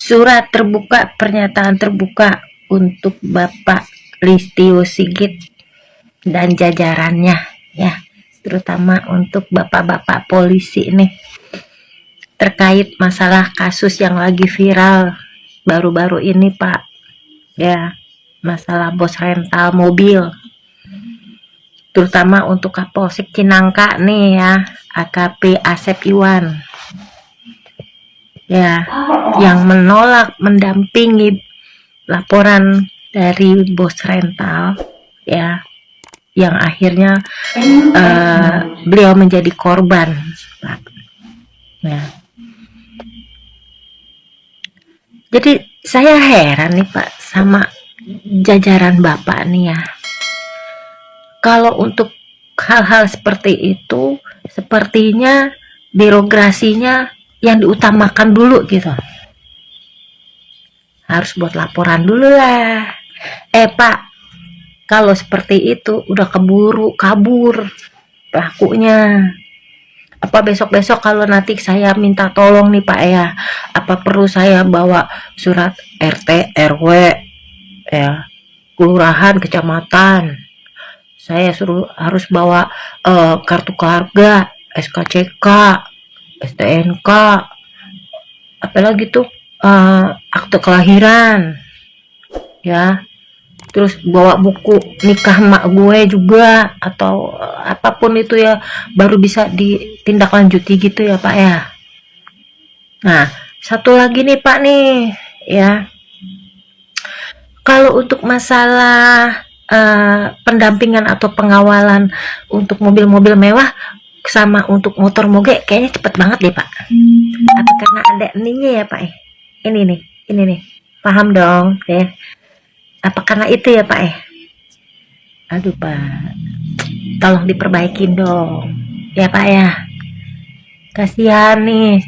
Surat terbuka, pernyataan terbuka untuk Bapak Listio Sigit dan jajarannya ya, terutama untuk bapak-bapak polisi nih, terkait masalah kasus yang lagi viral baru-baru ini Pak ya, masalah bos rental mobil, terutama untuk Kapolsek Cinangka nih ya, AKP Asep Iwan ya, yang menolak mendampingi laporan dari bos rental ya, yang akhirnya beliau menjadi korban Pak. Nah, jadi saya heran nih Pak sama jajaran Bapak nih ya, kalau untuk hal-hal seperti itu sepertinya birokrasinya yang diutamakan dulu gitu, harus buat laporan dulu lah. Pak, kalau seperti itu udah keburu kabur pelakunya, apa besok-besok kalau nanti saya minta tolong nih Pak ya, apa perlu saya bawa surat RT RW ya, kelurahan, kecamatan, saya suruh harus bawa kartu keluarga, SKCK, STNK, apalagi tuh akte kelahiran ya, terus bawa buku nikah mak gue juga, atau apapun itu ya, baru bisa ditindaklanjuti gitu ya Pak ya. Nah, satu lagi nih Pak nih ya, kalau untuk masalah pendampingan atau pengawalan untuk mobil-mobil mewah sama untuk motor moge kayaknya cepet banget deh Pak. Apa karena ada ininya ya Pak? Ini nih, paham dong ya. Apa karena itu ya Pak? Aduh Pak, tolong diperbaikin dong ya Pak ya. Kasihan nih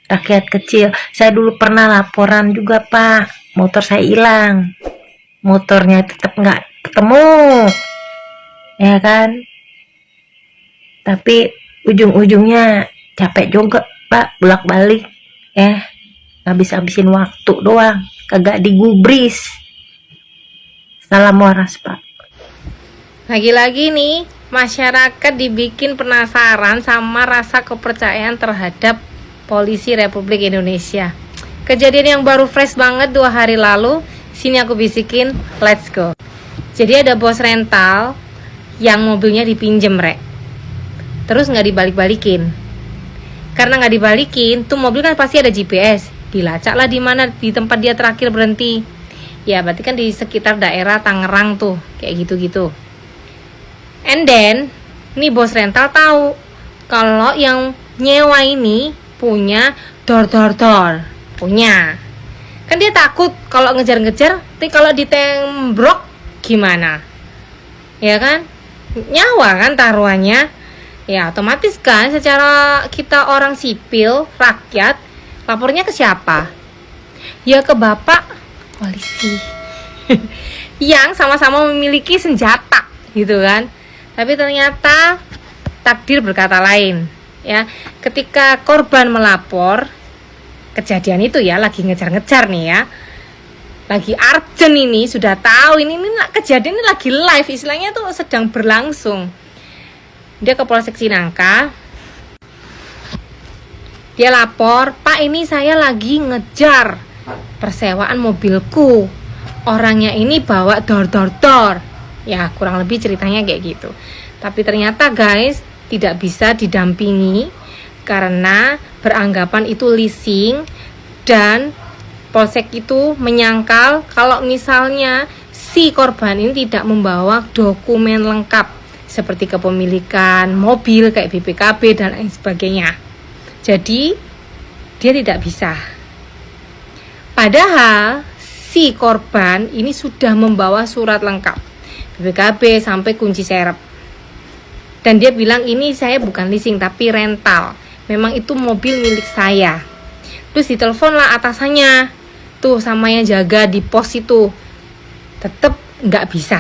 rakyat kecil. Saya dulu pernah laporan juga Pak, motor saya hilang, motornya tetap nggak ketemu ya kan, tapi ujung-ujungnya capek juga Pak, bolak-balik ya, habis-habisin waktu doang, kagak digubris. Salam waras Pak. Lagi-lagi nih, masyarakat dibikin penasaran sama rasa kepercayaan terhadap polisi Republik Indonesia. Kejadian yang baru fresh banget 2 hari lalu, sini aku bisikin, let's go. Jadi ada bos rental yang mobilnya dipinjem rek, terus nggak dibalik-balikin. Karena nggak dibalikin, tuh mobil kan pasti ada GPS, dilacak lah di mana, di tempat dia terakhir berhenti. Ya berarti kan di sekitar daerah Tangerang tuh, kayak gitu-gitu. And then, nih bos rental tahu kalau yang nyewa ini punya dor, punya. Kan dia takut kalau ngejar-ngejar, tapi kalau ditembok gimana? Ya kan? Nyawa kan taruhannya. Ya otomatis kan secara kita orang sipil, rakyat, lapornya ke siapa? Ya ke bapak polisi yang sama-sama memiliki senjata gitu kan. Tapi ternyata takdir berkata lain ya. Ketika korban melapor kejadian itu ya, lagi ngejar-ngejar nih ya, lagi urgent, ini sudah tahu ini kejadian ini lagi live, istilahnya tuh sedang berlangsung. Dia ke Polsek Cinangka, dia lapor, Pak ini saya lagi ngejar persewaan mobilku, orangnya ini bawa dor. Ya kurang lebih ceritanya kayak gitu. Tapi ternyata guys, tidak bisa didampingi karena beranggapan itu leasing, dan polsek itu menyangkal kalau misalnya si korban ini tidak membawa dokumen lengkap seperti kepemilikan mobil kayak BPKB dan lain sebagainya. Jadi dia tidak bisa. Padahal si korban ini sudah membawa surat lengkap BPKB sampai kunci serep. Dan dia bilang ini saya bukan leasing tapi rental, memang itu mobil milik saya. Terus ditelepon lah atasannya tuh sama yang jaga di pos itu, tetap nggak bisa,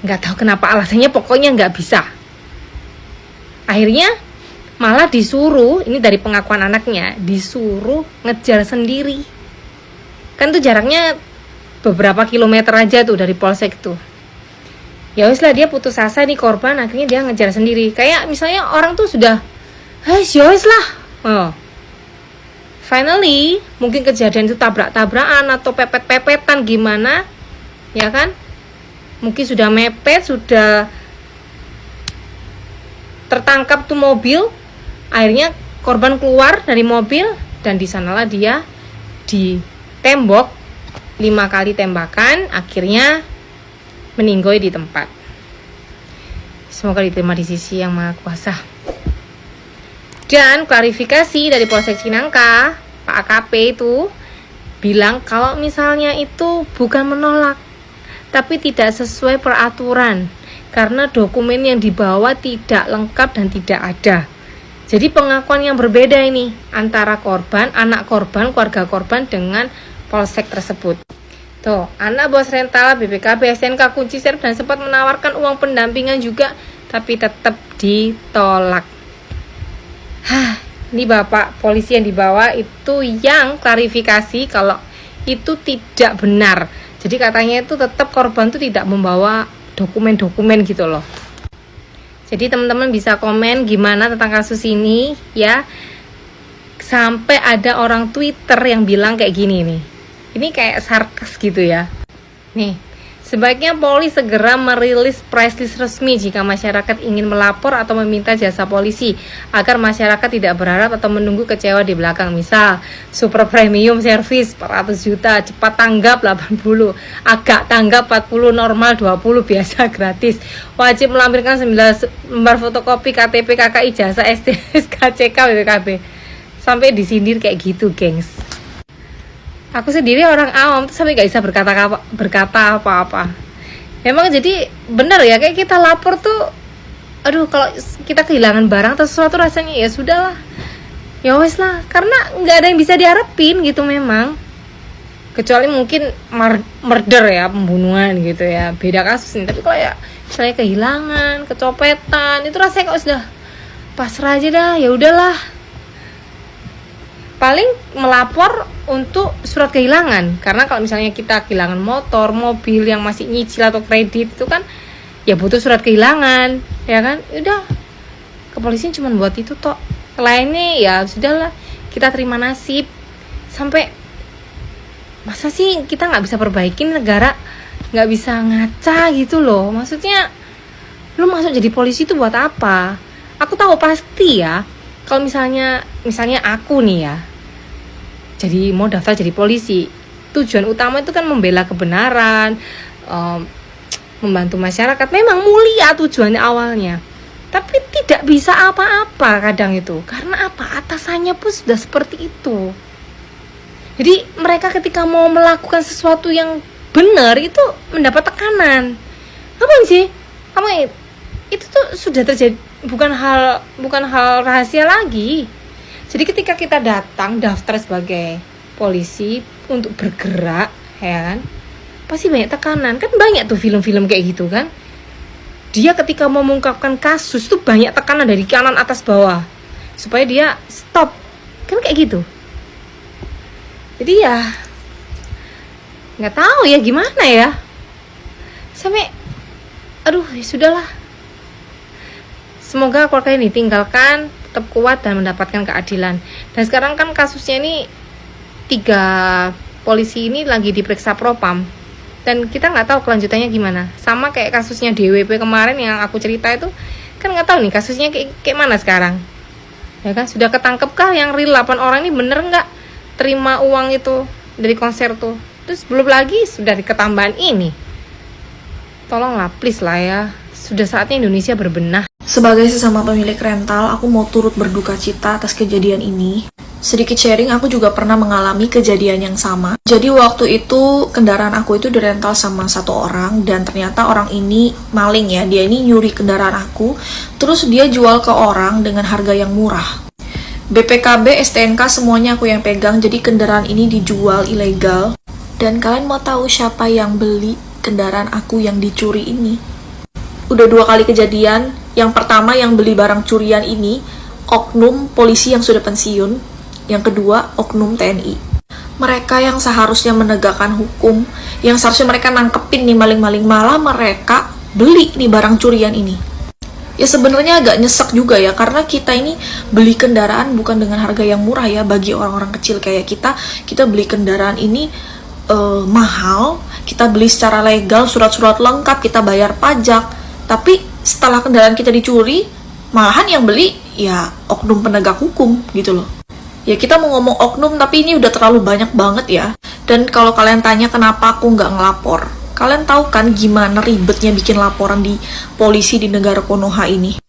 nggak tahu kenapa alasannya, pokoknya nggak bisa. Akhirnya malah disuruh, ini dari pengakuan anaknya, disuruh ngejar sendiri Kan tuh jaraknya beberapa kilometer aja tuh dari polsek tuh. Ya wes lah, dia putus asa nih korban, akhirnya dia ngejar sendiri. Kayak misalnya orang tuh sudah, ya wes lah. Oh. Finally, mungkin kejadian itu tabrak-tabrakan atau pepet-pepetan gimana, ya kan? Mungkin sudah mepet, sudah tertangkap tuh mobil. Akhirnya korban keluar dari mobil dan di sanalah dia ditembok 5 kali tembakan, akhirnya meninggoy di tempat. Semoga diterima di sisi yang Maha Kuasa. Dan klarifikasi dari Polsek Cinangka, Pak AKP itu bilang kalau misalnya itu bukan menolak, tapi tidak sesuai peraturan karena dokumen yang dibawa tidak lengkap dan tidak ada. Jadi pengakuan yang berbeda ini antara korban, anak korban, keluarga korban dengan polsek tersebut. Tuh, anak bos rental, BPKB, STNK, kunci serep dan sempat menawarkan uang pendampingan juga, tapi tetap ditolak. Ini bapak polisi yang dibawa itu yang klarifikasi kalau itu tidak benar. Jadi katanya itu tetap korban itu tidak membawa dokumen-dokumen gitu loh. Jadi teman-teman bisa komen gimana tentang kasus ini ya. Sampai ada orang Twitter yang bilang kayak gini nih. Ini kayak sarkas gitu ya. Nih, sebaiknya Polri segera merilis press list resmi jika masyarakat ingin melapor atau meminta jasa polisi agar masyarakat tidak berharap atau menunggu kecewa di belakang. Misal, super premium service 400 juta, cepat tanggap 80, agak tanggap 40, normal 20, biasa gratis. Wajib melampirkan 9 lembar fotokopi KTP, KK, ijazah, STS, KCK, BPKB. Sampai disindir kayak gitu, gengs. Aku sendiri orang awam tuh sampai gak bisa berkata apa-apa. Emang jadi bener ya, kayak kita lapor tuh, aduh kalau kita kehilangan barang atau sesuatu rasanya ya sudahlah, ya wes lah, karena nggak ada yang bisa diharapin gitu memang. Kecuali mungkin murder ya, pembunuhan gitu ya, beda kasus nih. Tapi kalau ya misalnya kehilangan, kecopetan, itu rasanya kok sudah pasrah aja dah, ya udahlah. Paling melapor untuk surat kehilangan, karena kalau misalnya kita kehilangan motor, mobil yang masih nyicil atau kredit itu kan ya butuh surat kehilangan, ya kan? Udah, kepolisian cuma buat itu toh. Lainnya ya sudahlah, kita terima nasib. Sampai masa sih kita nggak bisa perbaikin negara, nggak bisa ngaca gitu loh. Maksudnya lu masuk jadi polisi itu buat apa? Aku tahu pasti ya, kalau misalnya aku nih ya, jadi mau daftar jadi polisi, tujuan utama itu kan membela kebenaran, membantu masyarakat. Memang mulia tujuannya awalnya, tapi tidak bisa apa-apa kadang itu. Karena apa? Atasannya pun sudah seperti itu. Jadi mereka ketika mau melakukan sesuatu yang benar itu mendapat tekanan. Apa sih? Itu tuh sudah terjadi, bukan hal rahasia lagi. Jadi ketika kita datang daftar sebagai polisi untuk bergerak, ya kan, pasti banyak tekanan. Kan banyak tuh film-film kayak gitu kan. Dia ketika mau mengungkapkan kasus tuh banyak tekanan dari kanan atas bawah supaya dia stop. Kan kayak gitu. Jadi ya nggak tahu ya gimana ya. Sampai aduh, ya sudahlah. Semoga keluarga ini ditinggalkan tetap kuat dan mendapatkan keadilan. Dan sekarang kan kasusnya ini 3 polisi ini lagi diperiksa propam dan kita nggak tahu kelanjutannya gimana. Sama kayak kasusnya DWP kemarin yang aku cerita itu, kan nggak tahu nih kasusnya kayak mana sekarang. Ya kan, sudah ketangkep kah yang real 8 orang ini bener nggak terima uang itu dari konser tuh? Terus belum lagi sudah diketambahan ini. Tolonglah please lah ya, sudah saatnya Indonesia berbenah. Sebagai sesama pemilik rental, aku mau turut berduka cita atas kejadian ini. Sedikit sharing, aku juga pernah mengalami kejadian yang sama. Jadi waktu itu kendaraan aku itu dirental sama 1 orang, dan ternyata orang ini maling ya. Dia ini nyuri kendaraan aku, terus dia jual ke orang dengan harga yang murah. BPKB, STNK semuanya aku yang pegang, jadi kendaraan ini dijual ilegal. Dan kalian mau tahu siapa yang beli kendaraan aku yang dicuri ini? Udah 2 kali kejadian. Yang pertama yang beli barang curian ini oknum polisi yang sudah pensiun. Yang kedua oknum TNI. Mereka yang seharusnya menegakkan hukum, yang seharusnya mereka nangkepin nih maling-maling, malah mereka beli nih barang curian ini. Ya sebenarnya agak nyesek juga ya, karena kita ini beli kendaraan bukan dengan harga yang murah ya. Bagi orang-orang kecil kayak kita beli kendaraan ini mahal, kita beli secara legal, surat-surat lengkap, kita bayar pajak. Tapi setelah kendaraan kita dicuri, malahan yang beli ya oknum penegak hukum gitu loh. Ya kita mau ngomong oknum, tapi ini udah terlalu banyak banget ya. Dan kalau kalian tanya kenapa aku nggak ngelapor, kalian tahu kan gimana ribetnya bikin laporan di polisi di negara Konoha ini.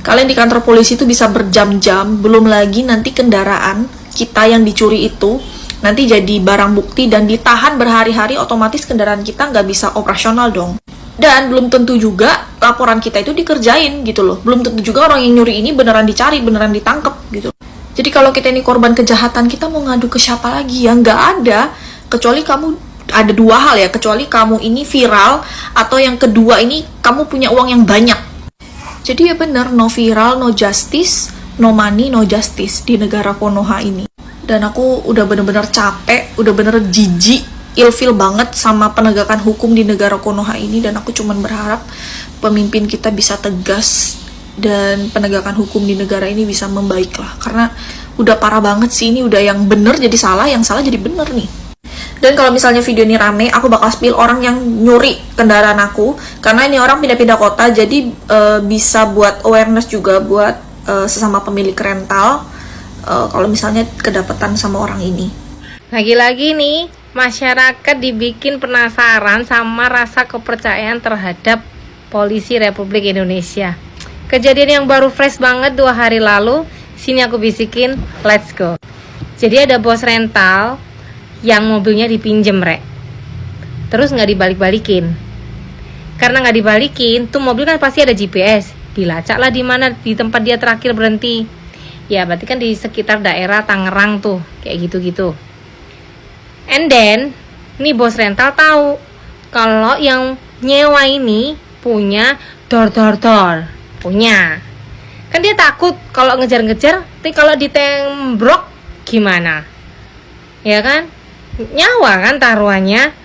Kalian di kantor polisi itu bisa berjam-jam, belum lagi nanti kendaraan kita yang dicuri itu nanti jadi barang bukti dan ditahan berhari-hari, otomatis kendaraan kita nggak bisa operasional dong. Dan belum tentu juga laporan kita itu dikerjain gitu loh. Belum tentu juga orang yang nyuri ini beneran dicari, beneran ditangkep gitu. Jadi kalau kita ini korban kejahatan, kita mau ngadu ke siapa lagi? Ya nggak ada, kecuali kamu ada dua hal ya, kecuali kamu ini viral, atau yang kedua ini kamu punya uang yang banyak. Jadi ya bener, no viral, no justice, no money, no justice di negara Konoha ini. Dan aku udah bener-bener capek, udah bener jijik, ilfil banget sama penegakan hukum di negara Konoha ini. Dan aku cuman berharap pemimpin kita bisa tegas dan penegakan hukum di negara ini bisa membaik lah, karena udah parah banget sih. Ini udah yang bener jadi salah, yang salah jadi bener nih. Dan kalau misalnya video ini rame, aku bakal spill orang yang nyuri kendaraan aku, karena ini orang pindah-pindah kota, jadi bisa buat awareness juga buat sesama pemilik rental kalau misalnya kedapatan sama orang ini. Lagi-lagi nih, masyarakat dibikin penasaran sama rasa kepercayaan terhadap polisi Republik Indonesia. Kejadian yang baru fresh banget 2 hari lalu. Sini aku bisikin, let's go. Jadi ada bos rental yang mobilnya dipinjem, rek. Terus nggak dibalik-balikin. Karena nggak dibalikin, tuh mobil kan pasti ada GPS. Dilacak lah di mana, di tempat dia terakhir berhenti. Ya berarti kan di sekitar daerah Tangerang tuh, kayak gitu-gitu. And then, nih bos rental tahu kalau yang nyewa ini punya door. Punya. Kan dia takut kalau ngejar-ngejar, tapi kalau ditembok gimana? Ya kan? Nyawa kan taruhannya.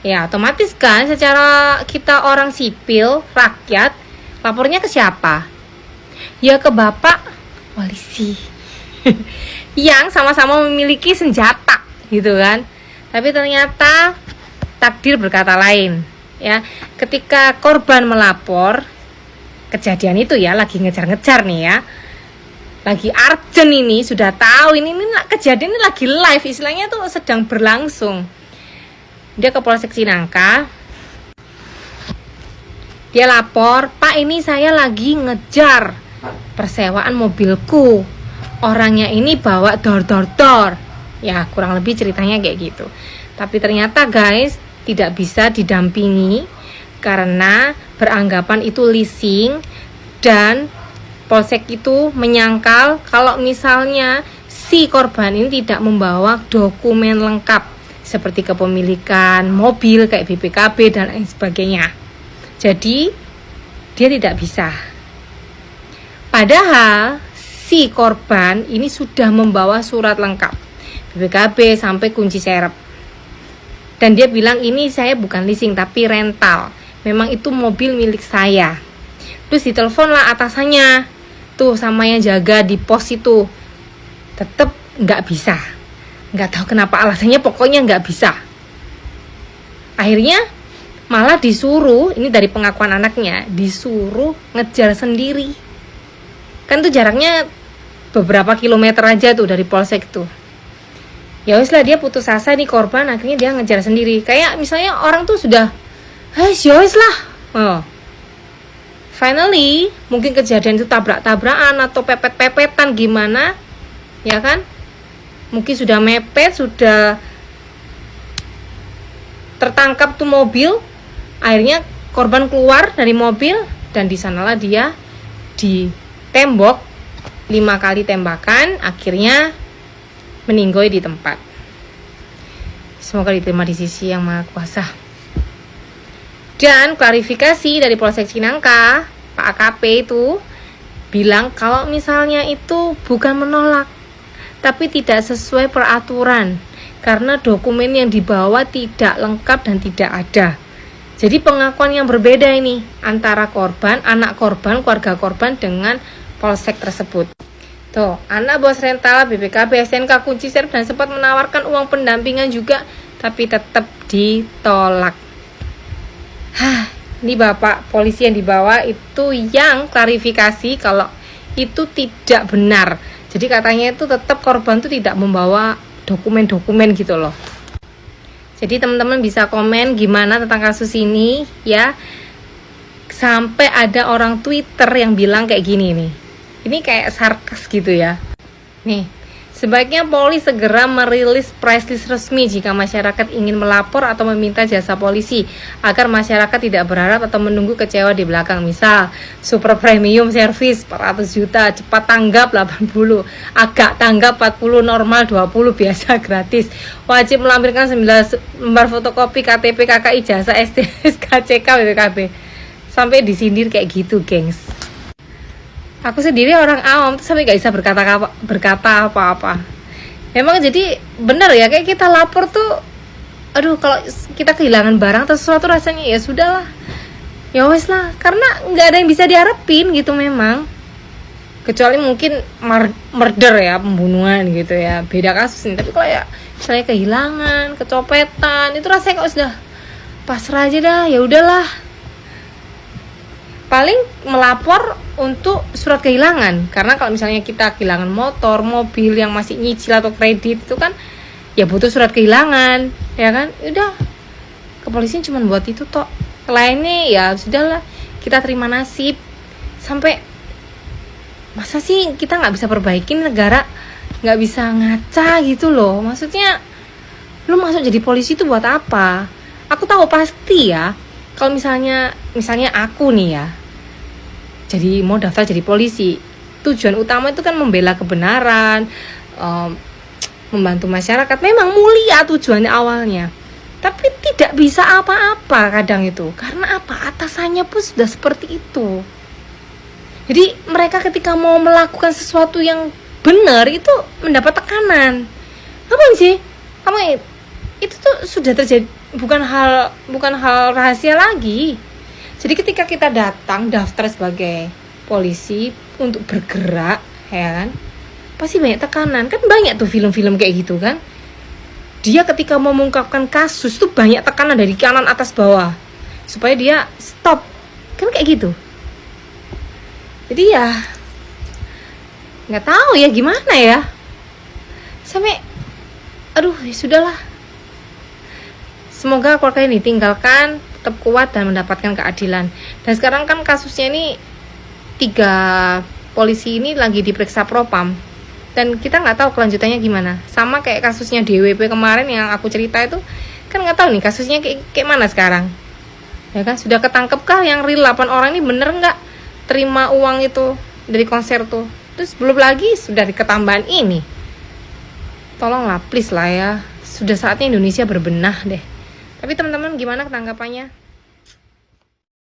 Ya otomatis kan secara kita orang sipil, rakyat, lapornya ke siapa? Ya ke bapak polisi. Yang sama-sama memiliki senjata gitu kan. Tapi ternyata takdir berkata lain. Ya, ketika korban melapor kejadian itu ya, lagi ngejar-ngejar nih ya, lagi urgent ini, sudah tahu ini kejadian ini lagi live, istilahnya tuh sedang berlangsung. Dia ke Polsek Cinangka, dia lapor, Pak ini saya lagi ngejar persewaan mobilku, orangnya ini bawa door. Ya kurang lebih ceritanya kayak gitu. Tapi ternyata guys, tidak bisa didampingi karena beranggapan itu leasing, dan polsek itu menyangkal kalau misalnya si korban ini tidak membawa dokumen lengkap seperti kepemilikan mobil kayak BPKB dan lain sebagainya. Jadi dia tidak bisa. Padahal si korban ini sudah membawa surat lengkap BPKB sampai kunci serep. Dan dia bilang ini saya bukan leasing tapi rental. Memang itu mobil milik saya. Terus ditelepon lah atasannya tuh sama yang jaga di pos itu. Tetap nggak bisa. Nggak tahu kenapa alasannya, pokoknya nggak bisa. Akhirnya malah disuruh, ini dari pengakuan anaknya, disuruh ngejar sendiri. Kan tuh jaraknya beberapa kilometer aja tuh dari polsek tuh. Ya wes lah, dia putus asa nih korban, akhirnya dia ngejar sendiri. Kayak misalnya orang tuh sudah, ya wes lah. Oh. Finally, mungkin kejadian itu tabrak-tabrakan atau pepet-pepetan gimana, ya kan? Mungkin sudah mepet, sudah tertangkap tuh mobil. Akhirnya korban keluar dari mobil dan di sanalah dia ditembok 5 kali tembakan, akhirnya meninggoy di tempat. Semoga diterima di sisi yang Maha Kuasa. Dan klarifikasi dari Polsek Cinangka, Pak AKP itu bilang kalau misalnya itu bukan menolak, tapi tidak sesuai peraturan. karena dokumen yang dibawa tidak lengkap dan tidak ada. Jadi pengakuan yang berbeda ini antara korban, anak korban, keluarga korban dengan polsek tersebut. Tuh, anak bos rental, BPKB, SNK, kunci serep dan sempat menawarkan uang pendampingan juga, tapi tetap ditolak. Ini bapak polisi yang dibawa itu yang klarifikasi kalau itu tidak benar. Jadi katanya itu tetap korban itu tidak membawa dokumen-dokumen gitu loh. Jadi teman-teman bisa komen gimana tentang kasus ini ya. Sampai ada orang Twitter yang bilang kayak gini nih. Ini kayak sarkas gitu ya. Nih, sebaiknya Polri segera merilis price list resmi jika masyarakat ingin melapor atau meminta jasa polisi, agar masyarakat tidak berharap atau menunggu kecewa di belakang. Misal, super premium service 400 juta, cepat tanggap 80, agak tanggap 40, normal 20, biasa gratis. Wajib melampirkan 9 lembar fotokopi KTP, KKI, ijazah, STS, KCK, BPKB. Sampai disindir kayak gitu, gengs. Aku sendiri orang awam tuh sampai gak bisa berkata apa-apa. Emang jadi bener ya, kayak kita lapor tuh, aduh kalau kita kehilangan barang atau sesuatu rasanya ya sudahlah, ya wes lah, karena nggak ada yang bisa diharapin gitu memang. Kecuali mungkin murder ya, pembunuhan gitu ya, beda kasus nih. Tapi kalau ya misalnya kehilangan, kecopetan, itu rasanya kok sudah pasrah aja dah, ya udahlah. Paling melapor untuk surat kehilangan, karena kalau misalnya kita kehilangan motor, mobil yang masih nyicil atau kredit itu kan ya butuh surat kehilangan, ya kan? Udah, kepolisian cuma buat itu toh. Lainnya ya sudahlah, kita terima nasib. Sampai masa sih kita nggak bisa perbaikin negara, nggak bisa ngaca gitu loh. Maksudnya lu masuk jadi polisi itu buat apa? Aku tahu pasti ya, kalau misalnya aku nih ya, jadi mau daftar jadi polisi, tujuan utama itu kan membela kebenaran, membantu masyarakat. Memang mulia tujuannya awalnya, tapi tidak bisa apa-apa kadang itu. Karena apa? Atasannya pun sudah seperti itu. Jadi mereka ketika mau melakukan sesuatu yang benar itu mendapat tekanan. Apa sih? Itu tuh sudah terjadi, bukan hal rahasia lagi. Jadi ketika kita datang daftar sebagai polisi untuk bergerak, ya kan, pasti banyak tekanan. Kan banyak tuh film-film kayak gitu kan. Dia ketika mau mengungkapkan kasus tuh banyak tekanan dari kanan atas bawah supaya dia stop. Kan kayak gitu. Jadi ya nggak tahu ya gimana ya. Sampai aduh, ya sudahlah. Semoga keluarga ini ditinggalkan tetap kuat dan mendapatkan keadilan. Dan sekarang kan kasusnya ini 3 polisi ini lagi diperiksa propam, dan kita nggak tahu kelanjutannya gimana. Sama kayak kasusnya DWP kemarin yang aku cerita itu, kan nggak tahu nih kasusnya kayak mana sekarang. Ya kan, sudah ketangkep kah yang real 8 orang ini bener nggak terima uang itu dari konser tuh? Terus belum lagi sudah diketambahan ini. Tolonglah please lah ya, sudah saatnya Indonesia berbenah deh. Tapi teman-teman gimana tanggapannya?